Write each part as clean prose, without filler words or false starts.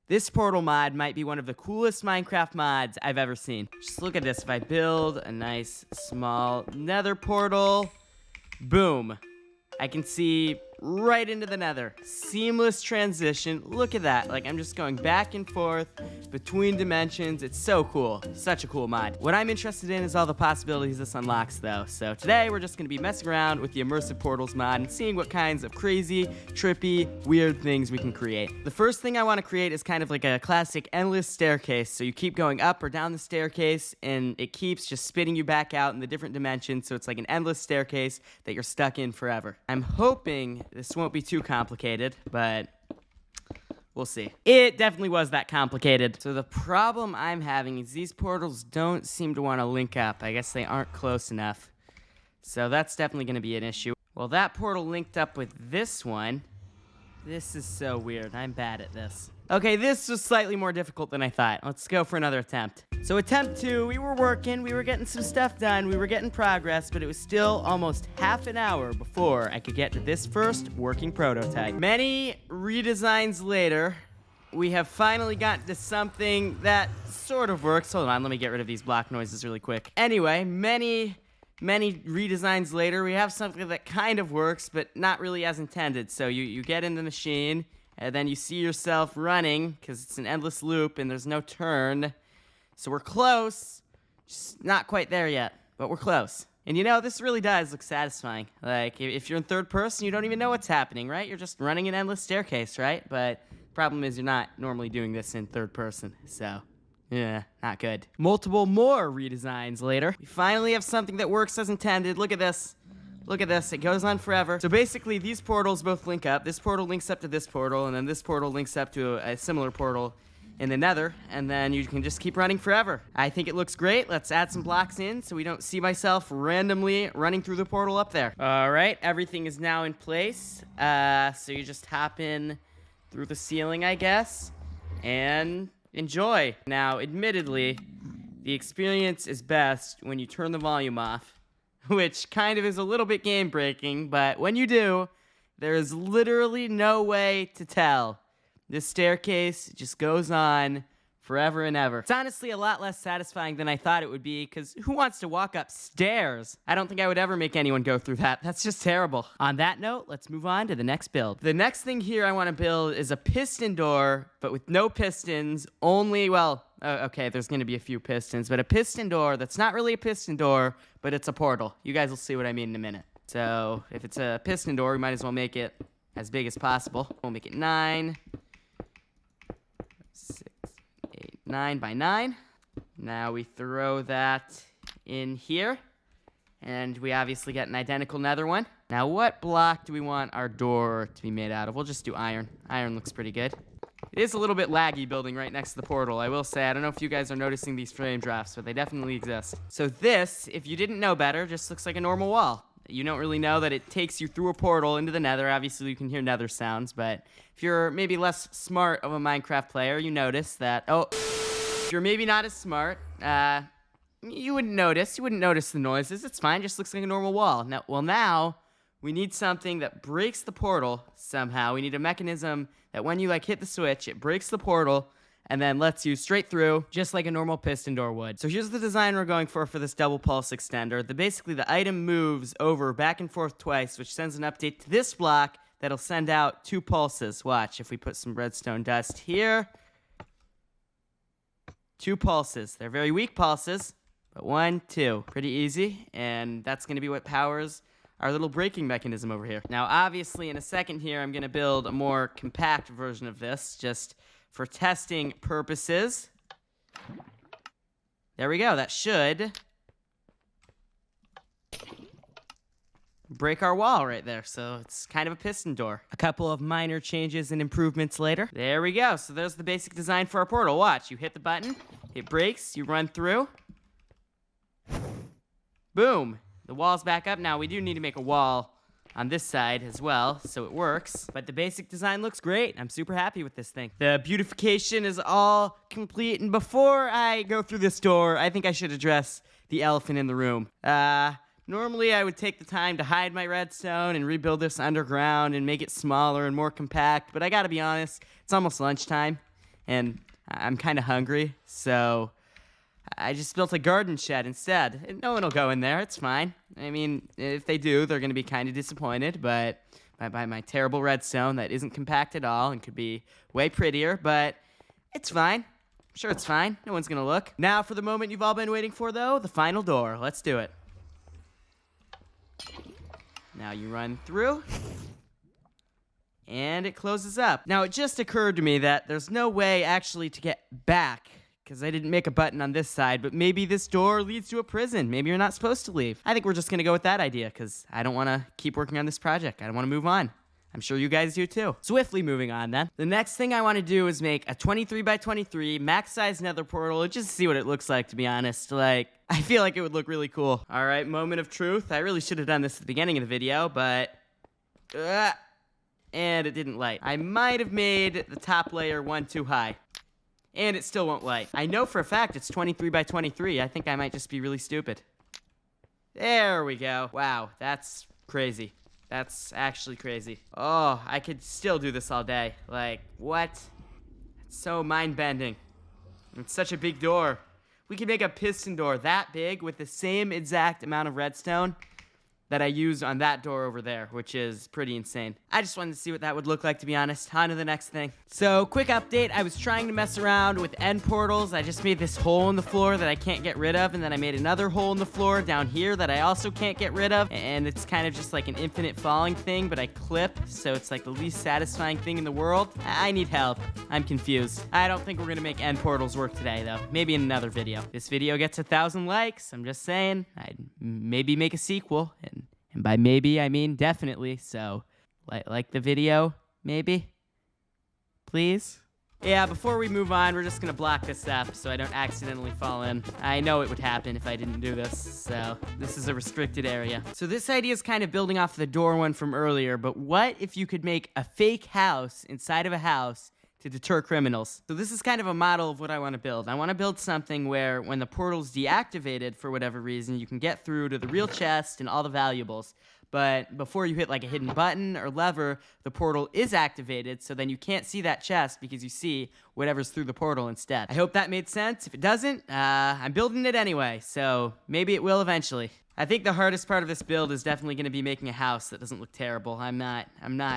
This portal mod might be one of the coolest Minecraft mods I've ever seen. Just look at this. If I build a nice small nether portal, boom. I can see right into the nether. Seamless transition. Look at that. Like, I'm just going back and forth between dimensions. It's so cool. Such a cool mod. What I'm interested in is all the possibilities this unlocks, though. So today, we're just going to be messing around with the Immersive Portals mod and seeing what kinds of crazy, trippy, weird things we can create. The first thing I want to create is kind of like a classic endless staircase. So you keep going up or down the staircase, and it keeps just spitting you back out in the different dimensions. So it's like an endless staircase that you're stuck in forever. I'm hoping this won't be too complicated, but we'll see. It definitely was that complicated. So the problem I'm having is these portals don't seem to want to link up. I guess they aren't close enough. So that's definitely going to be an issue. Well, that portal linked up with this one. This is so weird. I'm bad at this. Okay, this was slightly more difficult than I thought. Let's go for another attempt. So attempt 2, we were working, we were getting some stuff done, we were getting progress, but it was still almost half an hour before I could get to this first working prototype. Many redesigns later, we have finally gotten to something that sort of works. Hold on, let me get rid of these block noises really quick. Anyway, many redesigns later, we have something that kind of works, but not really as intended. So you get in the machine, and then you see yourself running, because it's an endless loop, and there's no turn. So we're close, just not quite there yet, but we're close. And you know, this really does look satisfying. Like, if you're in third person, you don't even know what's happening, right? You're just running an endless staircase, right? But the problem is you're not normally doing this in third person, so yeah, not good. Multiple more redesigns later, we finally have something that works as intended. Look at this. Look at this, it goes on forever. So basically, these portals both link up. This portal links up to this portal, and then this portal links up to a similar portal in the nether, and then you can just keep running forever. I think it looks great. Let's add some blocks in so we don't see myself randomly running through the portal up there. All right, everything is now in place. So you just hop in through the ceiling, I guess, and enjoy. Now, admittedly, the experience is best when you turn the volume off, which kind of is a little bit game-breaking, but when you do, there is literally no way to tell. This staircase just goes on forever and ever. It's honestly a lot less satisfying than I thought it would be, because who wants to walk upstairs? I don't think I would ever make anyone go through that. That's just terrible. On that note, let's move on to the next build. The next thing here I want to build is a piston door, but with no pistons, only, well, okay, there's going to be a few pistons, but a piston door that's not really a piston door, but it's a portal. You guys will see what I mean in a minute. So if it's a piston door, we might as well make it as big as possible. We'll make it 9, 6, 8, 9 by 9. Now we throw that in here, and we obviously get an identical nether one. Now what block do we want our door to be made out of? We'll just do iron. Iron looks pretty good. It is a little bit laggy building right next to the portal, I will say. I don't know if you guys are noticing these frame drafts, but they definitely exist. So this, if you didn't know better, just looks like a normal wall. You don't really know that it takes you through a portal into the nether. Obviously, you can hear nether sounds, but if you're maybe less smart of a Minecraft player, you notice that, if you're maybe not as smart, you wouldn't notice. You wouldn't notice the noises. It's fine. Just looks like a normal wall. Now, we need something that breaks the portal somehow. We need a mechanism that when you, hit the switch, it breaks the portal and then lets you straight through, just like a normal piston door would. So here's the design we're going for this double pulse extender. Basically, the item moves over back and forth twice, which sends an update to this block that'll send out 2 pulses. Watch, if we put some redstone dust here. 2 pulses. They're very weak pulses, but 1, 2. Pretty easy, and that's going to be what powers our little braking mechanism over here. Now, obviously, in a second here, I'm going to build a more compact version of this, just for testing purposes. There we go. That should break our wall right there. So it's kind of a piston door. A couple of minor changes and improvements later. There we go. So there's the basic design for our portal. Watch. You hit the button. It breaks. You run through. Boom. The wall's back up. Now, we do need to make a wall on this side as well, so it works. But the basic design looks great. I'm super happy with this thing. The beautification is all complete, and before I go through this door, I think I should address the elephant in the room. Normally, I would take the time to hide my redstone and rebuild this underground and make it smaller and more compact, but I gotta be honest, it's almost lunchtime, and I'm kind of hungry, so I just built a garden shed instead. And no one will go in there. It's fine. I mean, if they do, they're going to be kind of disappointed, but by my terrible redstone that isn't compact at all and could be way prettier, but it's fine. I'm sure it's fine. No one's going to look. Now for the moment you've all been waiting for, though, the final door. Let's do it. Now you run through, and it closes up. Now, it just occurred to me that there's no way actually to get back, because I didn't make a button on this side, but maybe this door leads to a prison. Maybe you're not supposed to leave. I think we're just going to go with that idea, because I don't want to keep working on this project. I don't want to move on. I'm sure you guys do too. Swiftly moving on then. The next thing I want to do is make a 23 by 23 max size nether portal and just see what it looks like, to be honest. Like, I feel like it would look really cool. All right, moment of truth. I really should have done this at the beginning of the video, but... and it didn't light. I might have made the top layer one too high. And it still won't light. I know for a fact it's 23 by 23. I think I might just be really stupid. There we go. Wow, that's crazy. That's actually crazy. Oh, I could still do this all day. Like, what? It's so mind-bending. It's such a big door. We could make a piston door that big with the same exact amount of redstone that I used on that door over there, which is pretty insane. I just wanted to see what that would look like, to be honest. On to the next thing. So, quick update. I was trying to mess around with end portals. I just made this hole in the floor that I can't get rid of, and then I made another hole in the floor down here that I also can't get rid of, and it's kind of just like an infinite falling thing, but I clip, so it's like the least satisfying thing in the world. I need help. I'm confused. I don't think we're gonna make end portals work today, though. Maybe in another video. This video gets 1,000 likes. I'm just saying. I'd maybe make a sequel, and by maybe, I mean definitely, so like the video, maybe? Please? Yeah, before we move on, we're just gonna block this up so I don't accidentally fall in. I know it would happen if I didn't do this, so this is a restricted area. So this idea is kind of building off the door one from earlier, but what if you could make a fake house inside of a house to deter criminals? So this is kind of a model of what I want to build. I want to build something where when the portal's deactivated for whatever reason, you can get through to the real chest and all the valuables. But before you hit like a hidden button or lever, the portal is activated, so then you can't see that chest because you see whatever's through the portal instead. I hope that made sense. If it doesn't, I'm building it anyway, so maybe it will eventually. I think the hardest part of this build is definitely going to be making a house that doesn't look terrible. I'm not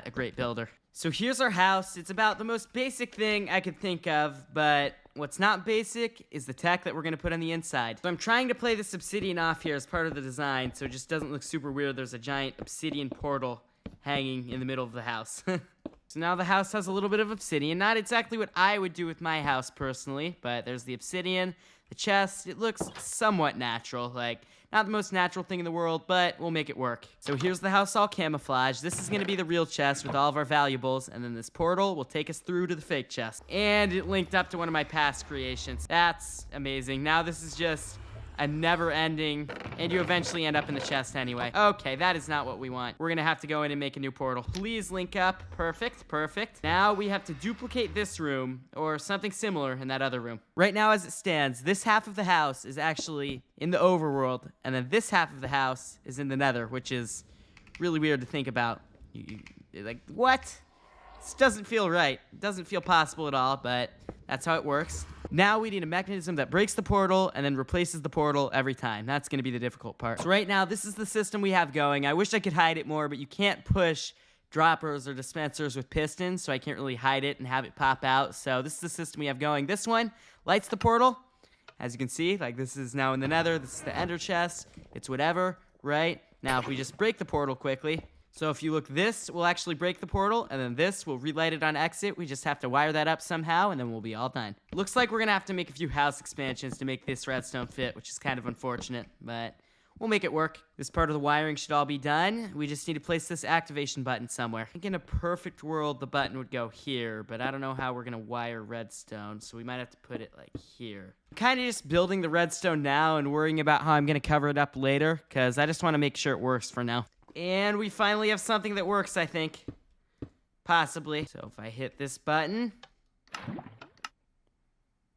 a great builder. So here's our house. It's about the most basic thing I could think of, but what's not basic is the tech that we're going to put on the inside. So I'm trying to play this obsidian off here as part of the design, so it just doesn't look super weird. There's a giant obsidian portal hanging in the middle of the house. So now the house has a little bit of obsidian. Not exactly what I would do with my house personally, but there's the obsidian, the chest. It looks somewhat natural, like not the most natural thing in the world, but we'll make it work. So here's the house all camouflaged. This is going to be the real chest with all of our valuables, and then this portal will take us through to the fake chest. And it linked up to one of my past creations. That's amazing. Now this is just a never-ending, and you eventually end up in the chest anyway. Okay, that is not what we want. We're gonna have to go in and make a new portal. Please link up. Perfect, perfect. Now we have to duplicate this room, or something similar in that other room. Right now, as it stands, this half of the house is actually in the overworld, and then this half of the house is in the nether, which is really weird to think about. Like, what? This doesn't feel right. It doesn't feel possible at all, but that's how it works. Now we need a mechanism that breaks the portal and then replaces the portal every time. That's going to be the difficult part. So right now, this is the system we have going. I wish I could hide it more, but you can't push droppers or dispensers with pistons, so I can't really hide it and have it pop out. So this is the system we have going. This one lights the portal. As you can see, like this is now in the nether. This is the ender chest. It's whatever, right? Now if we just break the portal quickly. So if you look, this will actually break the portal, and then this will relight it on exit. We just have to wire that up somehow, and then we'll be all done. Looks like we're gonna have to make a few house expansions to make this redstone fit, which is kind of unfortunate, but we'll make it work. This part of the wiring should all be done. We just need to place this activation button somewhere. I think in a perfect world, the button would go here, but I don't know how we're gonna wire redstone, so we might have to put it like here. I'm kind of just building the redstone now and worrying about how I'm gonna cover it up later, because I just want to make sure it works for now. And we finally have something that works, I think. Possibly. So if I hit this button,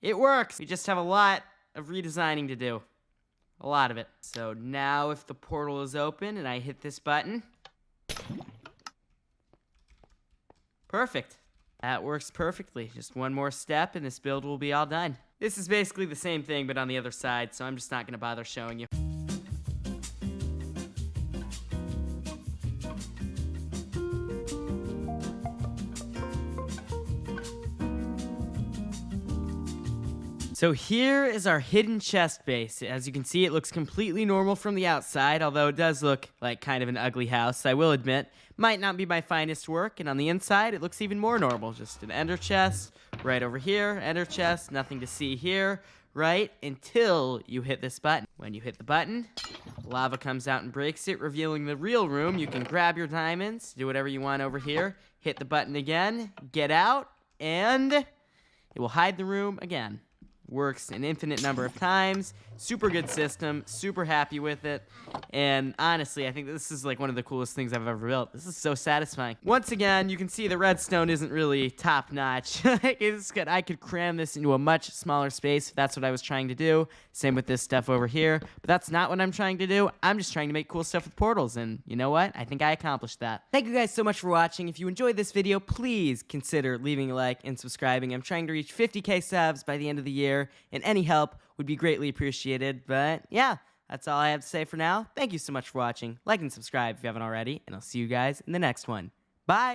it works. We just have a lot of redesigning to do. A lot of it. So now if the portal is open and I hit this button. Perfect. That works perfectly. Just one more step and this build will be all done. This is basically the same thing but on the other side, so I'm just not going to bother showing you. So here is our hidden chest base. As you can see, it looks completely normal from the outside, although it does look like kind of an ugly house, I will admit. Might not be my finest work, and on the inside, it looks even more normal. Just an ender chest right over here, ender chest, nothing to see here, right? Until you hit this button. When you hit the button, lava comes out and breaks it, revealing the real room. You can grab your diamonds, do whatever you want over here, hit the button again, get out, and it will hide the room again. Works an infinite number of times. Super good system. Super happy with it. And honestly, I think this is like one of the coolest things I've ever built. This is so satisfying. Once again, you can see the redstone isn't really top notch. It's good. I could cram this into a much smaller space if that's what I was trying to do. Same with this stuff over here. But that's not what I'm trying to do. I'm just trying to make cool stuff with portals. And you know what? I think I accomplished that. Thank you guys so much for watching. If you enjoyed this video, please consider leaving a like and subscribing. I'm trying to reach 50K subs by the end of the year, and any help would be greatly appreciated. But yeah, that's all I have to say for now. Thank you so much for watching. Like and subscribe if you haven't already, and I'll see you guys in the next one. Bye!